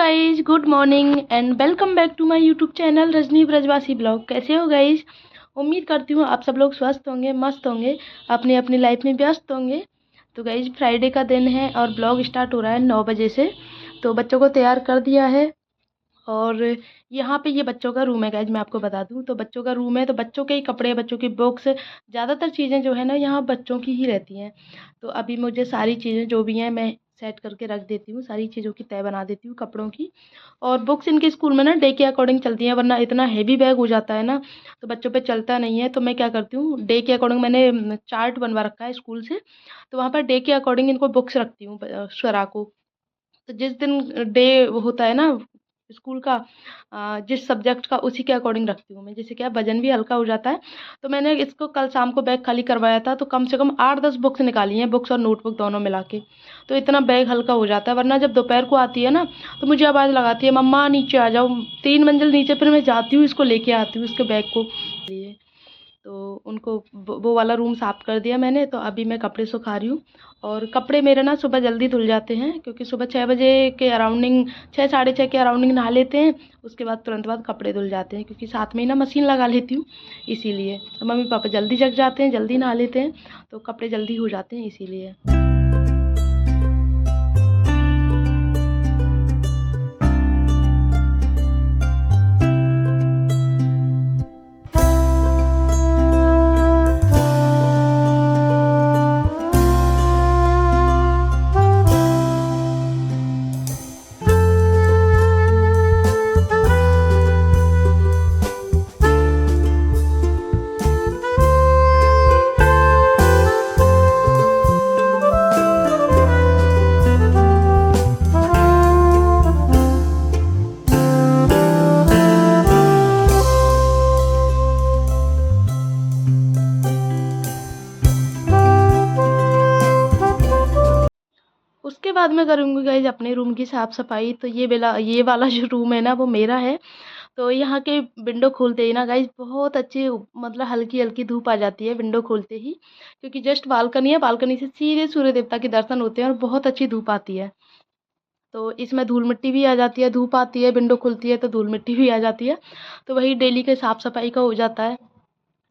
Guys, good morning and welcome back to my YouTube channel Rajni Brajwasi blog. कैसे हो guys? उम्मीद करती हूँ आप सब लोग स्वस्थ होंगे, मस्त होंगे, अपनी अपनी लाइफ में व्यस्त होंगे। तो गाइज फ्राइडे का दिन है और ब्लॉग स्टार्ट हो रहा है 9 बजे से। तो बच्चों को तैयार कर दिया है और यहाँ पे ये बच्चों का रूम है गाइज। मैं आपको बता दूँ तो बच्चों का रूम है, तो बच्चों के ही कपड़े, बच्चों की बुक्स, ज़्यादातर चीज़ें जो है ना यहाँ बच्चों की ही रहती हैं। तो अभी मुझे सारी चीज़ें जो भी हैं मैं सेट करके रख देती हूँ, सारी चीज़ों की तय बना देती हूँ कपड़ों की। और बुक्स इनके स्कूल में ना डे के अकॉर्डिंग चलती हैं, वरना इतना हैवी बैग हो जाता है ना तो बच्चों पे चलता नहीं है। तो मैं क्या करती हूँ, डे के अकॉर्डिंग मैंने चार्ट बनवा रखा है स्कूल से, तो वहाँ पर डे के अकॉर्डिंग इनको बुक्स रखती हूँ स्वरा को। तो जिस दिन डे होता है ना स्कूल का, जिस सब्जेक्ट का, उसी के अकॉर्डिंग रखती हूँ मैं। जैसे क्या वजन भी हल्का हो जाता है। तो मैंने इसको कल शाम को बैग खाली करवाया था, तो कम से कम 8-10 बुक्स निकाली हैं, बुक्स और नोटबुक दोनों मिला के। तो इतना बैग हल्का हो जाता है, वरना जब दोपहर को आती है ना तो मुझे आवाज़ लगाती है, मम्मा नीचे आ जाओ। 3 मंजिल नीचे फिर मैं जाती हूँ, इसको लेके आती हूँ, उसके बैग को लिए। तो उनको वो वाला रूम साफ़ कर दिया मैंने। तो अभी मैं कपड़े सुखा रही हूँ। और कपड़े मेरे ना सुबह जल्दी धुल जाते हैं, क्योंकि सुबह 6 बजे के अराउंडिंग, 6 साढ़े 6 के अराउंडिंग नहा लेते हैं। उसके बाद तुरंत बाद कपड़े धुल जाते हैं, क्योंकि साथ में ही ना मशीन लगा लेती हूँ इसीलिए। तो मम्मी पापा जल्दी जग जाते हैं, जल्दी नहा लेते हैं, तो कपड़े जल्दी हो जाते हैं इसीलिए। उसके बाद मैं करूँगी गाइज अपने रूम की साफ़ सफाई। तो ये वाला जो रूम है ना वो मेरा है। तो यहाँ के विंडो खोलते ही ना गाइज बहुत अच्छी, मतलब हल्की हल्की धूप आ जाती है विंडो खोलते ही, क्योंकि जस्ट बालकनी है, बालकनी से सीधे सूर्य देवता के दर्शन होते हैं और बहुत अच्छी धूप आती है। तो इसमें धूल मिट्टी भी आ जाती है, धूप आती है, विंडो खुलती है तो धूल मिट्टी भी आ जाती है। तो वही डेली के साफ़ सफाई का हो जाता है,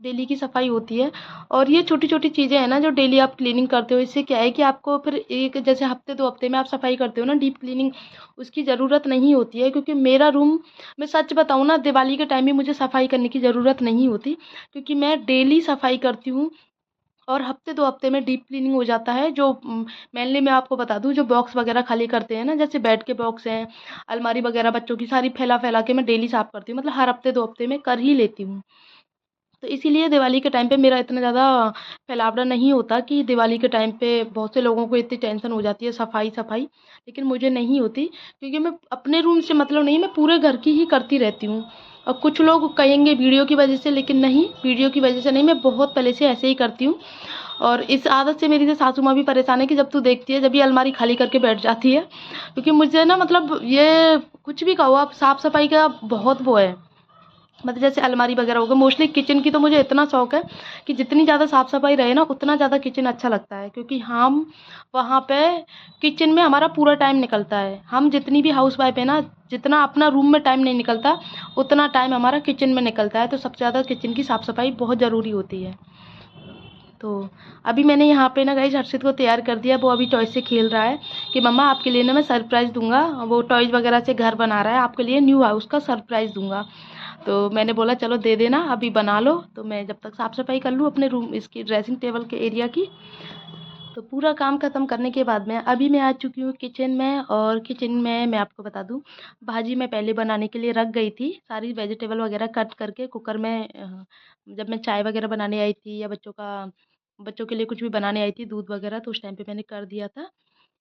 डेली की सफाई होती है। और ये छोटी-छोटी चीज़ें हैं ना जो डेली आप क्लीनिंग करते हो, इससे क्या है कि आपको फिर एक जैसे हफ्ते 2 हफ्ते में आप सफाई करते हो ना डीप क्लीनिंग, उसकी ज़रूरत नहीं होती है। क्योंकि मेरा रूम, मैं सच बताऊँ ना, दिवाली के टाइम भी मुझे सफाई करने की ज़रूरत नहीं होती, क्योंकि मैं डेली सफाई करती हूँ। और हफ्ते 2 हफ्ते में डीप क्लीनिंग हो जाता है। जो मेनली मैं आपको बता दूँ, जो बॉक्स वगैरह खाली करते हैं ना, जैसे बेड के बॉक्स हैं, अलमारी वगैरह बच्चों की सारी फैला-फैला के मैं डेली साफ़ करती हूँ, मतलब हर हफ्ते 2 हफ्ते में कर ही लेती हूँ। तो इसीलिए दिवाली के टाइम पे मेरा इतना ज़्यादा फैलावड़ा नहीं होता, कि दिवाली के टाइम पे बहुत से लोगों को इतनी टेंशन हो जाती है सफाई-सफाई, लेकिन मुझे नहीं होती, क्योंकि मैं अपने रूम से मतलब नहीं, मैं पूरे घर की ही करती रहती हूँ। और कुछ लोग कहेंगे वीडियो की वजह से, लेकिन नहीं, वीडियो की वजह से नहीं, मैं बहुत पहले से ऐसे ही करती हूँ। और इस आदत से मेरी से सासू माँ भी परेशान है, कि जब तू देखती है जब ये अलमारी खाली करके बैठ जाती है। क्योंकि मुझे ना, मतलब ये कुछ भी कहो आप, साफ-सफाई का बहुत वो है। मतलब जैसे अलमारी वगैरह हो गया, मोस्टली किचन की तो मुझे इतना शौक है कि जितनी ज़्यादा साफ़ सफाई रहे ना उतना ज़्यादा किचन अच्छा लगता है। क्योंकि हम वहाँ पे किचन में हमारा पूरा टाइम निकलता है। हम जितनी भी हाउस वाइफ है ना, जितना अपना रूम में टाइम नहीं निकलता, उतना टाइम हमारा किचन में निकलता है। तो सबसे ज़्यादा किचन की साफ़ सफाई बहुत ज़रूरी होती है। तो अभी मैंने यहाँ पे ना गाइस हर्षित को तैयार कर दिया। वो अभी टॉयज़ से खेल रहा है कि मम्मा आपके लिए ना मैं सरप्राइज़ दूँगा। वो टॉयज़ वगैरह से घर बना रहा है, आपके लिए न्यू हाउस का सरप्राइज़ दूँगा। तो मैंने बोला चलो दे देना, अभी बना लो, तो मैं जब तक साफ़ सफाई कर लूँ अपने रूम, इसकी ड्रेसिंग टेबल के एरिया की। तो पूरा काम ख़त्म करने के बाद में अभी मैं आ चुकी हूँ किचन में। और किचन में मैं आपको बता दूँ, भाजी मैं पहले बनाने के लिए रख गई थी, सारी वेजिटेबल वगैरह कट करके कुकर में। जब मैं चाय वगैरह बनाने आई थी, या बच्चों के लिए कुछ भी बनाने आई थी, दूध वगैरह, तो उस टाइम पे मैंने कर दिया था।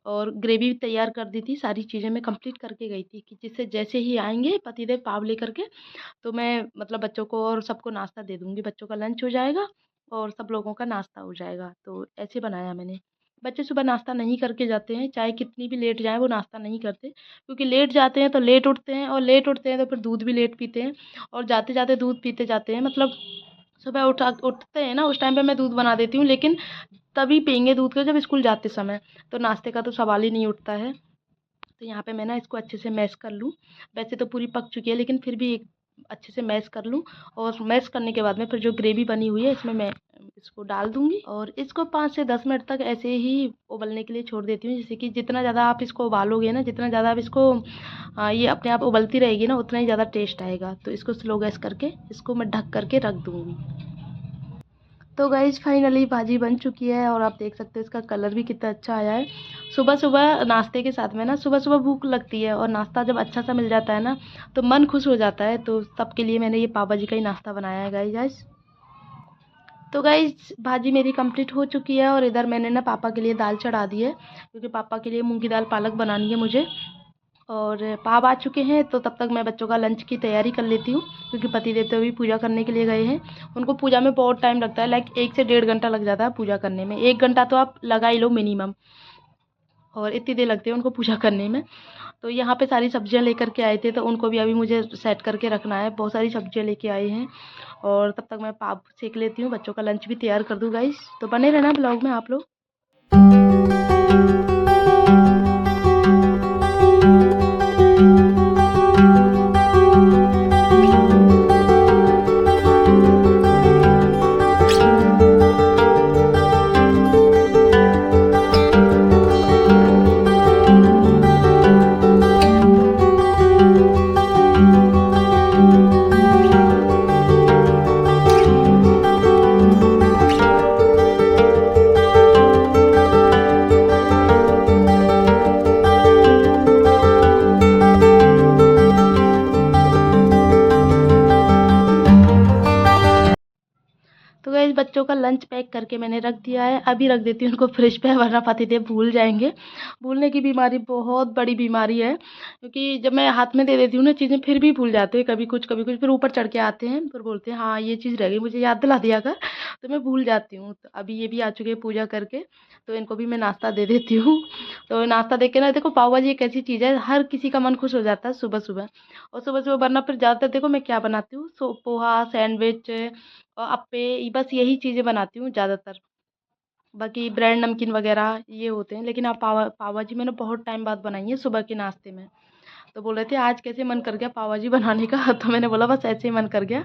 और ग्रेवी भी तैयार कर दी थी, सारी चीज़ें मैं कंप्लीट करके गई थी, कि जिससे जैसे ही आएँगे पतिदेव पाव लेकर के, तो मैं मतलब बच्चों को और सबको नाश्ता दे दूँगी। बच्चों का लंच हो जाएगा और सब लोगों का नाश्ता हो जाएगा। तो ऐसे बनाया मैंने। बच्चे सुबह नाश्ता नहीं करके जाते हैं, चाहे कितनी भी लेट जाएँ वो नाश्ता नहीं करते, क्योंकि लेट जाते हैं तो लेट उठते हैं, और लेट उठते हैं तो फिर दूध भी लेट पीते हैं, और जाते-जाते दूध पीते जाते हैं। मतलब सुबह उठते हैं ना, उस टाइम पे मैं दूध बना देती हूँ, लेकिन तभी पिएँगे दूध को जब स्कूल जाते समय, तो नाश्ते का तो सवाल ही नहीं उठता है। तो यहाँ पे मैं ना इसको अच्छे से मैश कर लूँ। वैसे तो पूरी पक चुकी है लेकिन फिर भी अच्छे से मैश कर लूँ। और मैश करने के बाद में फिर जो ग्रेवी बनी हुई है इसमें मैं इसको डाल दूँगी और इसको 5 से 10 मिनट तक ऐसे ही उबलने के लिए छोड़ देती हूँ। जैसे कि जितना ज़्यादा आप इसको उबालोगे ना, जितना ज़्यादा आप इसको ये अपने आप उबलती रहेगी ना, उतना ही ज़्यादा टेस्ट आएगा। तो इसको स्लो गैस करके इसको मैं ढक करके रख दूँगी। तो गाइज़ फाइनली भाजी बन चुकी है और आप देख सकते हो इसका कलर भी कितना अच्छा आया है। सुबह-सुबह नाश्ते के साथ में ना, सुबह-सुबह भूख लगती है और नाश्ता जब अच्छा सा मिल जाता है ना, तो मन खुश हो जाता है। तो सबके लिए मैंने ये पाव भाजी का ही नाश्ता बनाया है गाइज़। तो गाइज़ भाजी मेरी कंप्लीट हो चुकी है और इधर मैंने ना पापा के लिए दाल चढ़ा दी है, क्योंकि पापा के लिए मूँग की दाल पालक बनानी है मुझे। और पाव आ चुके हैं तो तब तक मैं बच्चों का लंच की तैयारी कर लेती हूँ, क्योंकि पतिदेव तो अभी पूजा करने के लिए गए हैं। उनको पूजा में बहुत टाइम लगता है, लाइक 1 से 1.5 घंटा लग जाता है पूजा करने में। 1 घंटा तो आप लगा ही लो मिनिमम, और इतनी देर लगती है उनको पूजा करने में। तो यहाँ पे सारी सब्जियाँ लेकर के आए थे, तो उनको भी अभी मुझे सेट करके रखना है। बहुत सारी सब्जियाँ लेके आए हैं और तब तक मैं पाव सेक लेती हूँ, बच्चों का लंच भी तैयार कर दूँ गाइस। तो बने रहना ब्लॉग में आप लोग। तो गाइस बच्चों का लंच पैक करके मैंने रख दिया है। अभी रख देती हूँ उनको फ्रिज पे, वरना पतिदेव भूल जाएंगे। भूलने की बीमारी बहुत बड़ी बीमारी है, क्योंकि जब मैं हाथ में दे देती हूँ ना चीज़ें, फिर भी भूल जाते हैं। कभी कुछ फिर ऊपर चढ़ के आते हैं, फिर बोलते हैं हाँ ये चीज़ रह गई, मुझे याद दिला दिया कर। तो मैं भूल जाती हूँ। तो अभी ये भी आ चुके हैं पूजा करके, तो इनको भी मैं नाश्ता दे देती हूँ। तो नाश्ता देख के ना, देखो पाव भाजी एक ऐसी चीज़ है, हर किसी का मन खुश हो जाता है सुबह सुबह। और सुबह सुबह, वरना फिर ज़्यादातर देखो मैं क्या बनाती हूँ, पोहा, सैंडविच, अप्पे, बस यही चीज़ें बनाती हूँ ज़्यादातर। बाकी ब्रेड नमकीन वगैरह ये होते हैं, लेकिन आप पाव भाजी मैंने बहुत टाइम बाद बनाई है सुबह के नाश्ते में। तो बोल रहे थे आज कैसे मन कर गया पाव भाजी बनाने का। तो मैंने बोला बस ऐसे ही मन कर गया,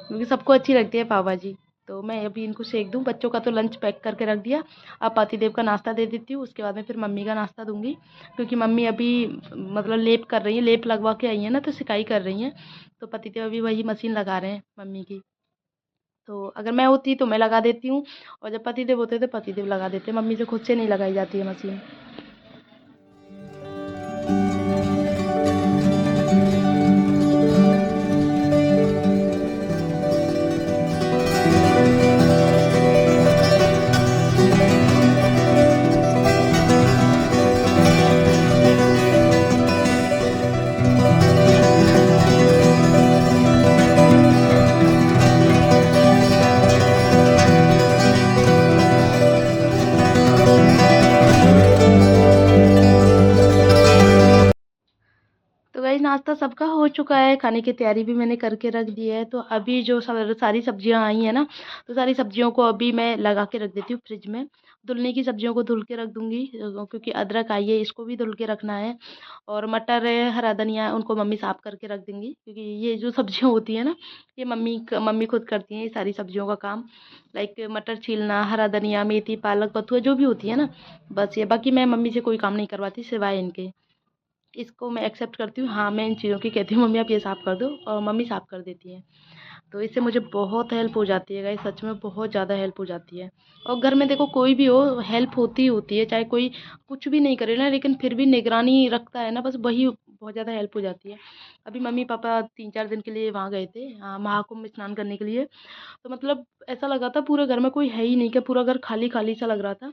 क्योंकि सबको अच्छी लगती है पाव भाजी। तो मैं अभी इनको सेक दूँ। बच्चों का तो लंच पैक करके रख दिया। अब पतिदेव का नाश्ता दे देती हूँ, उसके बाद में फिर मम्मी का नाश्ता दूंगी, क्योंकि मम्मी अभी मतलब लेप कर रही है, लेप लगवा के आई है ना, तो सिकाई कर रही हैं। तो पतिदेव अभी वही मशीन लगा रहे हैं मम्मी की। तो अगर मैं होती तो मैं लगा देती हूँ, और जब पतिदेव होते तो पतिदेव लगा देते। मम्मी से खुद से नहीं लगाई जाती है मशीन। तो गाइस नाश्ता सबका हो चुका है, खाने की तैयारी भी मैंने करके रख दी है। तो अभी जो सारी सब्जियां आई हैं ना, तो सारी सब्जियों को अभी मैं लगा के रख देती हूँ फ्रिज में। धुलने की सब्जियों को धुल के रख दूंगी, क्योंकि अदरक आई है, इसको भी धुल के रखना है। और मटर है, हरा धनिया है, उनको मम्मी साफ करके रख देंगी, क्योंकि ये जो सब्जियां होती है ना, ये मम्मी खुद करती हैं ये सारी सब्जियों का काम। लाइक मटर छीलना, हरा धनिया, मेथी, पालक, बथुआ जो भी होती है ना, बस ये। बाकी मैं मम्मी से कोई काम नहीं करवाती सिवाय इनके। इसको मैं एक्सेप्ट करती हूँ, हाँ मैं इन चीज़ों की कहती हूँ मम्मी आप ये साफ़ कर दो, और मम्मी साफ़ कर देती हैं। तो इससे मुझे बहुत हेल्प हो जाती है गाइस, सच में बहुत ज़्यादा हेल्प हो जाती है। और घर में देखो कोई भी हो, हेल्प होती ही होती है, चाहे कोई कुछ भी नहीं करे ना, लेकिन फिर भी निगरानी रखता है ना, बस वही बहुत ज़्यादा हेल्प हो जाती है। अभी मम्मी पापा 3-4 दिन के लिए वहाँ गए थे, महाकुंभ में स्नान करने के लिए। तो मतलब ऐसा लगा था पूरे घर में कोई है ही नहीं, कि पूरा घर खाली खाली सा लग रहा था।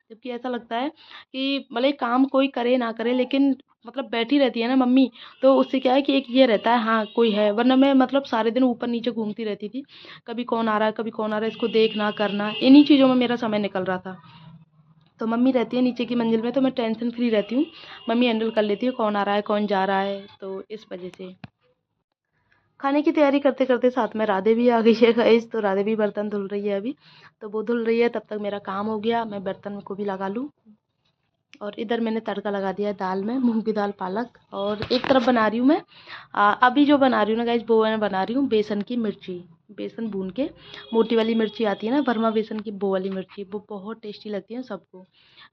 जबकि ऐसा लगता है कि भले ही काम कोई करे ना करे, लेकिन मतलब बैठी रहती है ना मम्मी, तो उससे क्या है कि एक ये रहता है हाँ कोई है। वरना मैं मतलब सारे दिन ऊपर नीचे घूमती रहती थी, कभी कौन आ रहा है, कभी कौन आ रहा है, इसको देखना करना, इन्हीं चीज़ों में मेरा समय निकल रहा था। तो मम्मी रहती है नीचे की मंजिल में, तो मैं टेंशन फ्री रहती हूँ। मम्मी हैंडल कर लेती है कौन आ रहा है कौन जा रहा है, तो इस वजह से। खाने की तैयारी करते करते साथ में राधे भी आ गई है गाइस। तो राधे भी बर्तन धुल रही है अभी। तो वो धुल रही है, तब तक मेरा काम हो गया, मैं बर्तन को भी लगा लूँ। और इधर मैंने तड़का लगा दिया है दाल में, मूंग की दाल पालक। और एक तरफ बना रही हूँ मैं अभी जो बना रही हूँ ना गाइस, वो मैं बना रही हूँ बेसन की मिर्ची। बेसन भून के, मोटी वाली मिर्ची आती है ना भरमा बेसन की, वो वाली मिर्ची, वो बहुत टेस्टी लगती है सबको।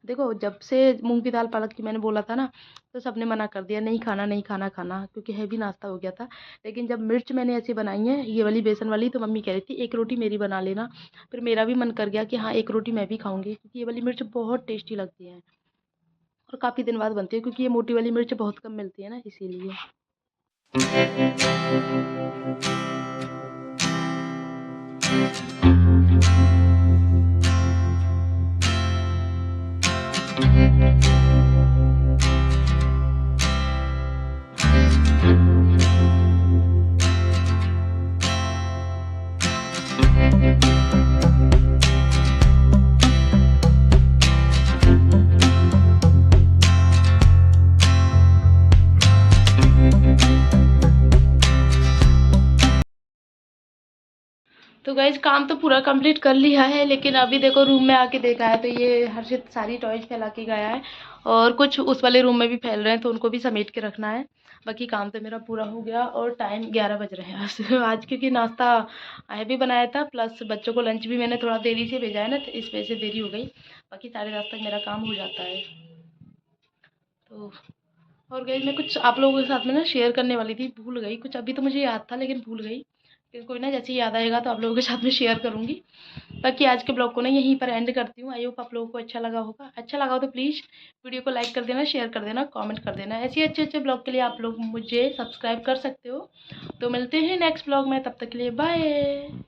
देखो जब से मूंग की दाल पालक की मैंने बोला था ना, तो सबने मना कर दिया, नहीं खाना नहीं खाना खाना, क्योंकि हैवी नाश्ता हो गया था। लेकिन जब मिर्च मैंने ऐसी बनाई है ये वाली बेसन वाली, तो मम्मी कह रही थी एक रोटी मेरी बना लेना। फिर मेरा भी मन कर गया कि हाँ एक रोटी मैं भी खाऊंगी, क्योंकि ये वाली मिर्च बहुत टेस्टी लगती है और काफ़ी दिन बाद बनती है, क्योंकि ये मोटी वाली मिर्च बहुत कम मिलती है ना, इसीलिए। तो गाइज काम तो पूरा कंप्लीट कर लिया है, लेकिन अभी देखो रूम में आके देखा है तो ये हर्षित सारी टॉयज फैला के गया है, और कुछ उस वाले रूम में भी फैल रहे हैं, तो उनको भी समेट के रखना है। बाकी काम तो मेरा पूरा हो गया, और टाइम 11 बज रहे हैं आज क्योंकि नाश्ता हैवी बनाया था, प्लस बच्चों को लंच भी मैंने थोड़ा देरी से भेजा है ना, तो इस वजह से देरी हो गई। बाकी 10:30 तक मेरा काम हो जाता है। तो और गाइस मैं कुछ आप लोगों के साथ में ना शेयर करने वाली थी, भूल गई कुछ, अभी तो मुझे याद था लेकिन भूल गई। फिर कोई ना, जैसे ही याद आएगा तो आप लोगों के साथ में शेयर करूंगी। बाकी आज के ब्लॉग को ना यहीं पर एंड करती हूँ। आई होप आप लोगों को अच्छा लगा होगा। अच्छा लगा हो तो प्लीज़ वीडियो को लाइक कर देना, शेयर कर देना, कमेंट कर देना। ऐसे अच्छे अच्छे ब्लॉग के लिए आप लोग मुझे सब्सक्राइब कर सकते हो। तो मिलते हैं नेक्स्ट ब्लॉग में, तब तक के लिए बाय।